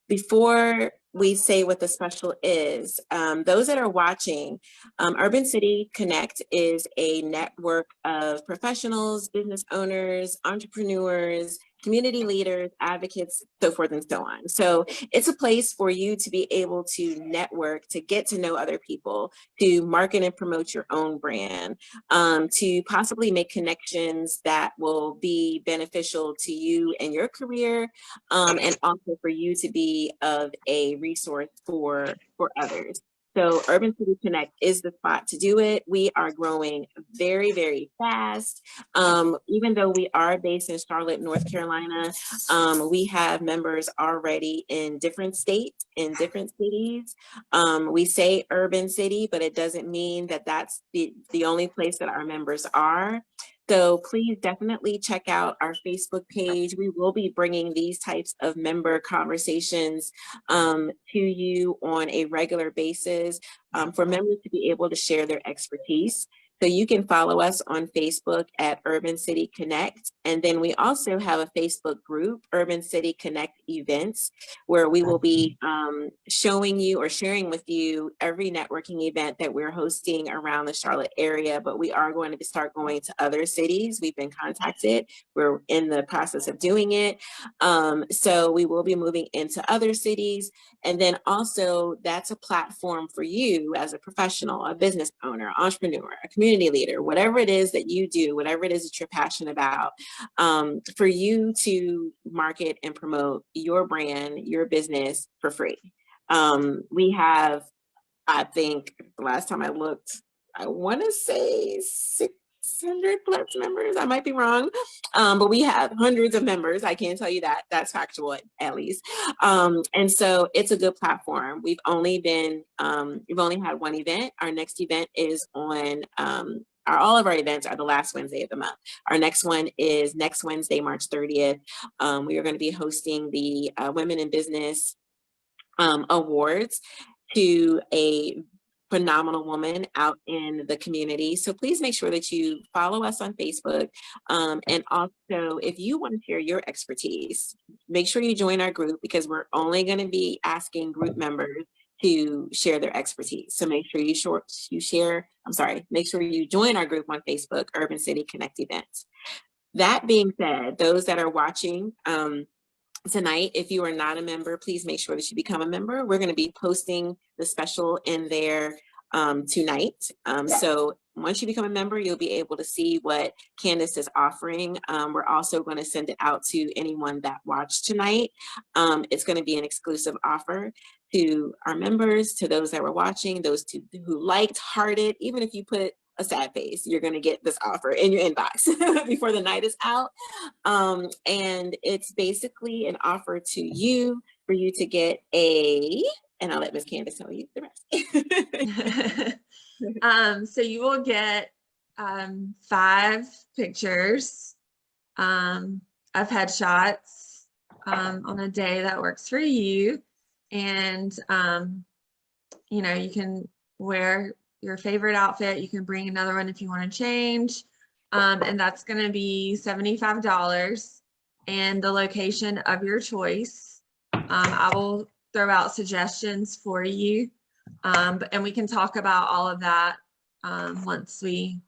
Before we say what the special is, those that are watching, Urban City Connect is a network of professionals, business owners, entrepreneurs, community leaders, advocates, so forth and so on. So it's a place for you to be able to network, to get to know other people, to market and promote your own brand, to possibly make connections that will be beneficial to you and your career, and also for you to be of a resource for others. So Urban City Connect is the spot to do it. We are growing very, very fast. Even though we are based in Charlotte, North Carolina, we have members already in different states, in different cities. We say urban city, but it doesn't mean that that's the only place that our members are. So please definitely check out our Facebook page. We will be bringing these types of member conversations to you on a regular basis for members to be able to share their expertise. So you can follow us on Facebook at Urban City Connect. And then we also have a Facebook group, Urban City Connect Events, where we will be showing you or sharing with you every networking event that we're hosting around the Charlotte area, but we are going to start going to other cities. We've been contacted. We're in the process of doing it. So we will be moving into other cities. And then also that's a platform for you as a professional, a business owner, entrepreneur, a community leader, whatever it is that you do, whatever it is that you're passionate about, for you to market and promote your brand, your business for free. We have, I think the last time I looked, I want to say 600 plus members. I might be wrong, but we have hundreds of members. I can't tell you that. That's factual at least. And so it's a good platform. We've only had one event. Our next event is on, all of our events are the last Wednesday of the month. Our next one is next Wednesday, March 30th. We are going to be hosting the Women in Business Awards to a phenomenal woman out in the community. So please make sure that you follow us on Facebook. And also, if you want to share your expertise, make sure you join our group because we're only going to be asking group members to share their expertise. So make sure make sure you join our group on Facebook, Urban City Connect Events. That being said, those that are watching, tonight, if you are not a member, please make sure that you become a member. We're going to be posting the special in there tonight. So once you become a member, you'll be able to see what Candace is offering. We're also going to send it out to anyone that watched tonight. It's going to be an exclusive offer to our members, to those that were watching, those who liked, hearted, even if you put a sad face, you're going to get this offer in your inbox before the night is out. And it's basically an offer to you for you to get and I'll let Ms. Candace tell you the rest. So you will get 5 pictures of headshots on a day that works for you. And, you can wear your favorite outfit. You can bring another one if you want to change. And that's going to be $75 and the location of your choice. I will throw out suggestions for you. And we can talk about all of that once we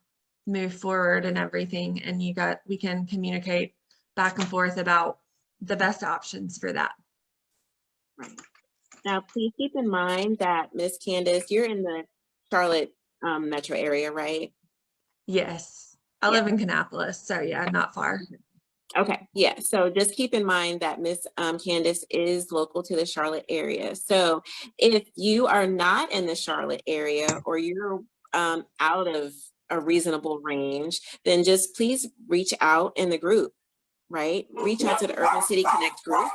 move forward and everything. And we can communicate back and forth about the best options for that. Right. Now, please keep in mind that Miss Candace, you're in the Charlotte metro area, right? Yes, I live in Kannapolis, so yeah, not far. Okay, yeah, so just keep in mind that Miss Candace is local to the Charlotte area. So if you are not in the Charlotte area or you're out of a reasonable range, then just please reach out in the group. Right? Reach out to the Urban City Connect group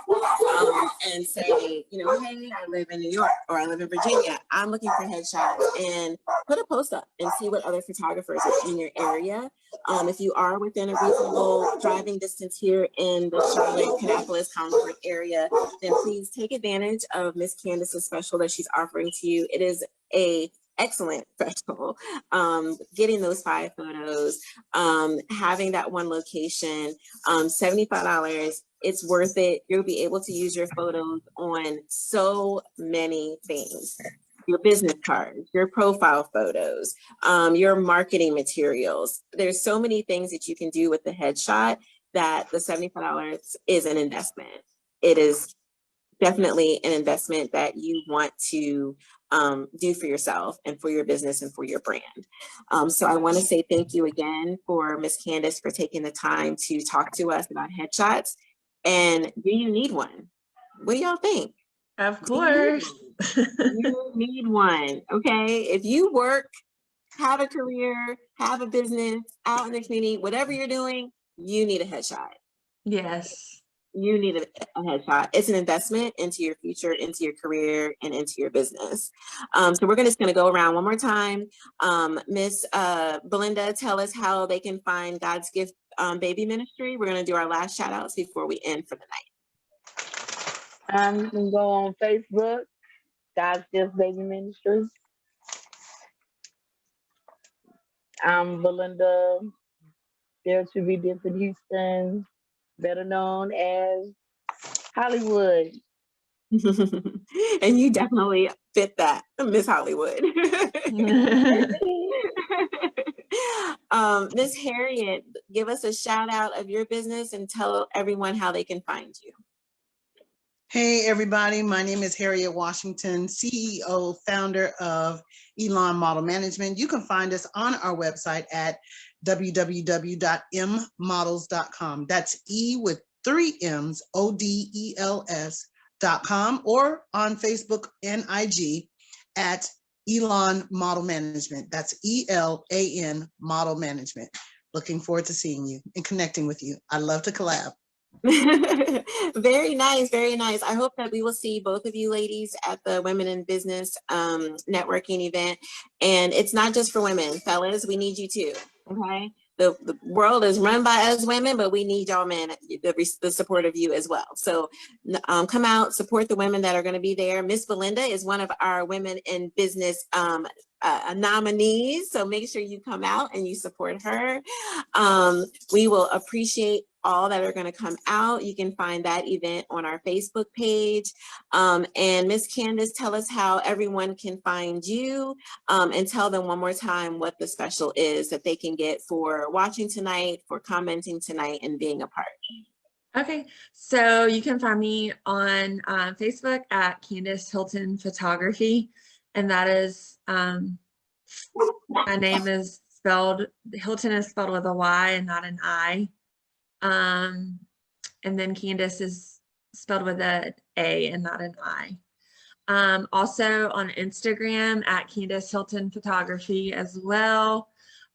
and say, hey, I live in New York or I live in Virginia. I'm looking for headshots, and put a post up and see what other photographers are in your area. If you are within a reasonable driving distance here in the Charlotte, Kannapolis, Concord area, then please take advantage of Miss Candace's special that she's offering to you. It is a excellent special. Getting those 5 photos, having that one location, $75, it's worth it. You'll be able to use your photos on so many things. Your business cards, your profile photos, your marketing materials. There's so many things that you can do with the headshot that the $75 is an investment. It is definitely an investment that you want to do for yourself and for your business and for your brand. So I want to say thank you again for Miss Candace for taking the time to talk to us about headshots. And do you need one? What do y'all think? Of course. You need one, okay? If you work, have a career, have a business out in the community, whatever you're doing, you need a headshot. Yes. You need a headshot. It's an investment into your future, into your career, and into your business. So we're just going to go around one more time. Miss Belinda, tell us how they can find God's Gift Baby Ministry. We're going to do our last shout outs before we end for the night. You can go on Facebook, God's Gift Baby Ministry. I'm Belinda, Dare to Be Different Houston, better known as Hollywood. And you definitely fit that, Miss Hollywood. Miss Harriet, give us a shout out of your business and tell everyone how they can find you. Hey, everybody. My name is Harriet Washington, CEO, founder of Elon Model Management. You can find us on our website at www.mmodels.com. That's E with 3 M's, ODELS.com, or on Facebook and IG at Elon Model Management. That's ELAN Model Management. Looking forward to seeing you and connecting with you. I love to collab. Very nice, very nice. I hope that we will see both of you ladies at the Women in Business networking event. And it's not just for women, fellas, we need you too, okay? The world is run by us women, but we need y'all men, the support of you as well. So come out, support the women that are gonna be there. Miss Belinda is one of our Women in Business nominees. So make sure you come out and you support her. We will appreciate all that are going to come out. You can find that event on our Facebook page. And Miss Candace, tell us how everyone can find you, and tell them one more time what the special is that they can get for watching tonight, for commenting tonight, and being a part. Okay, so you can find me on Facebook at Candace Hylton Photography, and that is, my name is spelled, Hylton is spelled with a Y and not an I. And then Candace is spelled with an A and not an I. Also on Instagram at Candace Hylton Photography as well.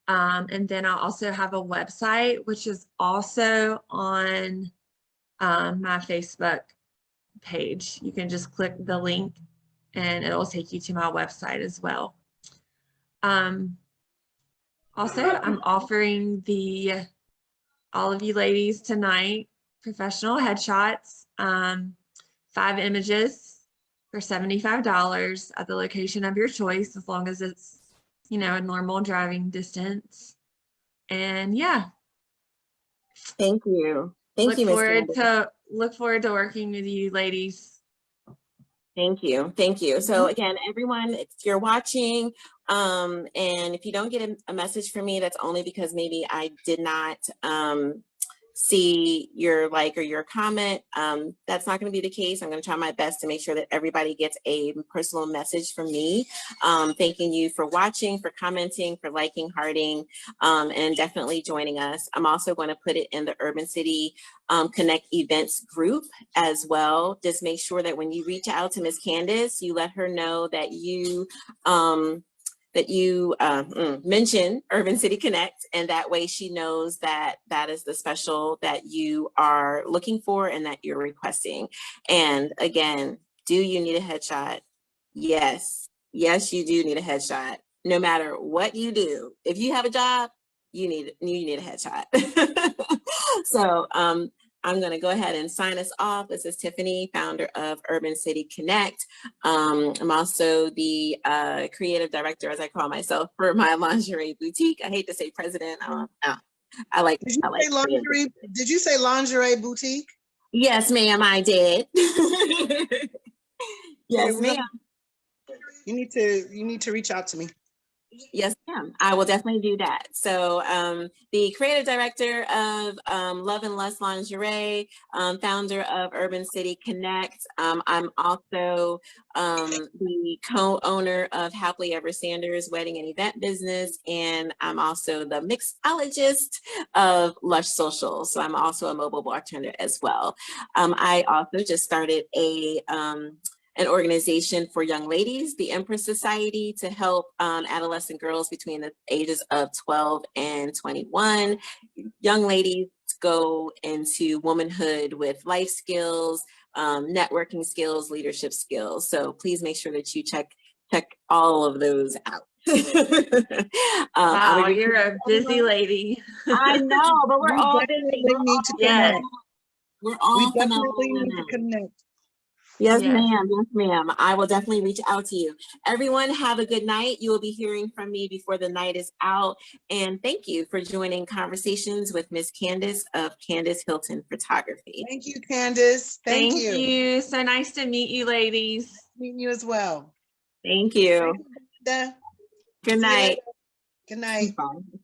And then I also have a website, which is also on my Facebook page. You can just click the link and it'll take you to my website as well. Also, I'm offering all of you ladies tonight professional headshots, 5 images for $75 at the location of your choice, as long as it's, a normal driving distance. And yeah. Thank you. Thank you, Miss Candace. Look forward to working with you ladies. Thank you. Thank you. So again, everyone, if you're watching, and if you don't get a message from me, that's only because maybe I did not see your like or your comment. That's not going to be the case. I'm going to try my best to make sure that everybody gets a personal message from me, thanking you for watching, for commenting, for liking, hearting, and definitely joining us. I'm also going to put it in the Urban City Connect events group as well. Just make sure that when you reach out to Miss Candace, you let her know that you mention Urban City Connect, and that way she knows that that is the special that you are looking for and that you're requesting. And again, do you need a headshot? Yes, you do need a headshot. No matter what you do, if you have a job, you need a headshot. So I'm going to go ahead and sign us off. This is Tiffany, founder of Urban City Connect. I'm also the creative director, as I call myself, for my lingerie boutique. I hate to say president. I like. Did you say lingerie boutique? Yes, ma'am, I did. Yes, ma'am. You need to reach out to me. Yes, ma'am. I will definitely do that. So the creative director of Love and Lust Lingerie, founder of Urban City Connect. I'm also the co-owner of Happily Ever Sanders Wedding and Event Business. And I'm also the mixologist of Lush Social. So I'm also a mobile bartender as well. I also just started an organization for young ladies, the Empress Society, to help adolescent girls between the ages of 12 and 21. Young ladies go into womanhood with life skills, networking skills, leadership skills. So please make sure that you check all of those out. Wow, you're a busy lady. I know, but we're We all definitely busy. need to Yes. connect. We're all We phenomenal definitely need to women. connect. Yes, Yes. ma'am. Yes, ma'am. I will definitely reach out to you. Everyone, have a good night. You will be hearing from me before the night is out. And thank you for joining Conversations with Miss Candace of Candace Hylton Photography. Thank you, Candace. Thank Thank you. you. So nice to meet you, ladies. Meeting you as well. Thank you. Thank you, Belinda. Good See you night. later. Good night. Bye.